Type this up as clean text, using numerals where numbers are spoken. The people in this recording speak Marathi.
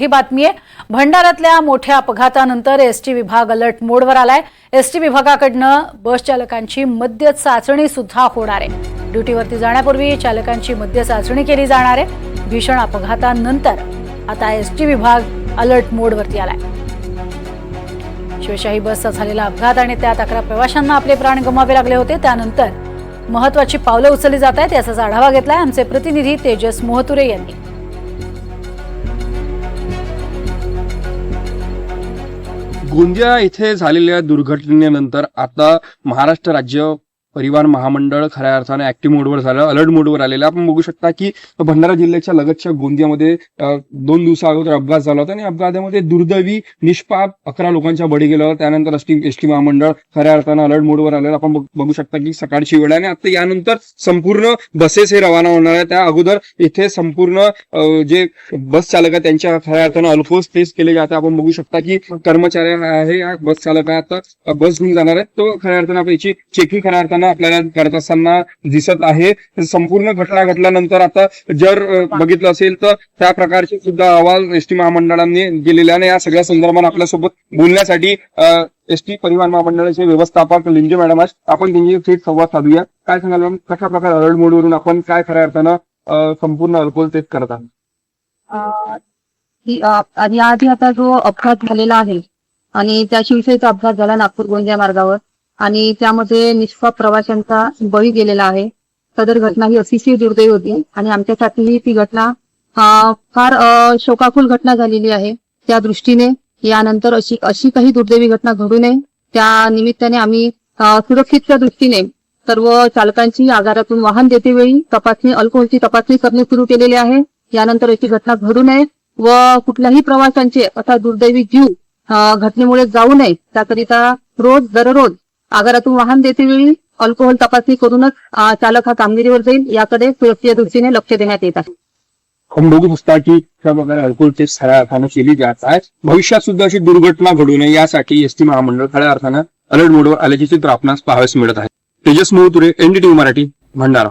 ही बातमी आहे। भंडाऱ्यातल्या मोठ्या अपघातानंतर एसटी विभाग अलर्ट मोडवर आलाय। एसटी विभागाकडनं बस चालकांची मद्य चाचणी सुद्धा होणार आहे। ड्युटीवरती जाण्यापूर्वी चालकांची मद्य चाचणी केली जाणार आहे। भीषण अपघातानंतर आता एसटी विभाग अलर्ट मोडवरती आलाय। शिवशाही बसचा झालेला अपघात आणि त्यात 11 प्रवाशांना आपले प्राण गमवावे लागले होते। त्यानंतर महत्त्वाची पावलं उचलली जात आहेत, याचाच आढावा घेतलाय आमचे प्रतिनिधी तेजस मोहतुरे यांनी। गोंदिया येथे झालेल्या दुर्घटनेनंतर आता महाराष्ट्र राज्य परिवहन महामंडळ खऱ्या अर्थाने ऍक्टिव्ह मोडवर झालं, अलर्ट मोडवर आलेलं आपण बघू शकता की भंडारा जिल्ह्याच्या लगतच्या गोंदियामध्ये 2 दिवसा अगोदर अपघात झाला होता आणि अपघातामध्ये दुर्दैवी निष्पाप 11 लोकांचा बळी गेला होता। त्यानंतर एसटी महामंडळ खऱ्या अर्थानं अलर्ट मोडवर आलेलं आपण बघू शकता की सकाळची वेळ आहे आणि आता यानंतर संपूर्ण बसेस हे रवाना होणार आहे। त्या अगोदर इथे संपूर्ण जे बस चालक आहेत त्यांच्या खऱ्या अर्थानं अल्कोहोल टेस्ट केले जाते। आपण बघू शकता की कर्मचारी आहे या बस चालक आहे आता बस घेऊन जाणार आहे, तो खऱ्या अर्थानं आपण याची चेकिंग खऱ्या अर्थानं आपल्याला करत असताना दिसत आहे। संपूर्ण घटना घडल्यानंतर आता जर बघितलं असेल तर त्या प्रकारचे सुद्धा अहवाल एसटी महामंडळाने दिलेले आणि या सगळ्या संदर्भात आपल्यासोबत बोलण्यासाठी एसटी परिवहन महामंडळाचे व्यवस्थापक लिंजे मॅडम आहेत। आपण त्यांची थेट संवाद साधूया। काय सांगाल मॅम, कशा प्रकारे अलर्ट मोडवरून आपण काय खऱ्या अर्थानं संपूर्ण अल्कोहोल टेस्ट करत आहात? याआधी आता जो अपघात झालेला आहे आणि त्या शिवशाहीचा अपघात झाला नागपूर गोंदिया मार्गावर आणि त्यामध्ये निष्पाप प्रवाशांचा बळी गेलेला आहे। सदर घटना ही अतिशय दुर्दैवी होती आणि आमच्यासाठी ती घटना फार शोकाकुल घटना झालेली आहे। त्या दृष्टीने यानंतर अशी काही दुर्दैवी घटना घडू नये त्या निमित्ताने आम्ही सुरक्षेच्या दृष्टीने सर्व चालकांची आगारातून वाहन देतेवेळी तपासणी अल्कोहोलची तपासणी करणे सुरू केलेली आहे। यानंतर अशी घटना घडू नये व कुठल्याही प्रवाशांचे असा दुर्दैवी जीव घटनेमुळे जाऊ नये त्याकरिता दररोज आगारातून वाहन देतेवेळी अल्कोहोल तपासणी करूनच चालक हा कामगिरीवर जाईल याकडे सुरक्षेच्या दृष्टीने लक्ष देण्यात येत आहे। आपण बघू शकता की त्या प्रकारे अल्कोहोल टेस्ट खऱ्या अर्थानं केली जात आहे। भविष्यात सुद्धा अशी दुर्घटना घडू नये यासाठी एसटी महामंडळ खऱ्या अर्थानं अलर्ट मोडवर आल्याचे चित्र आपणास पाहावयास मिळत आहे। तेजस मोहतुरे, एनडीटीव्ही मराठी, भंडारा।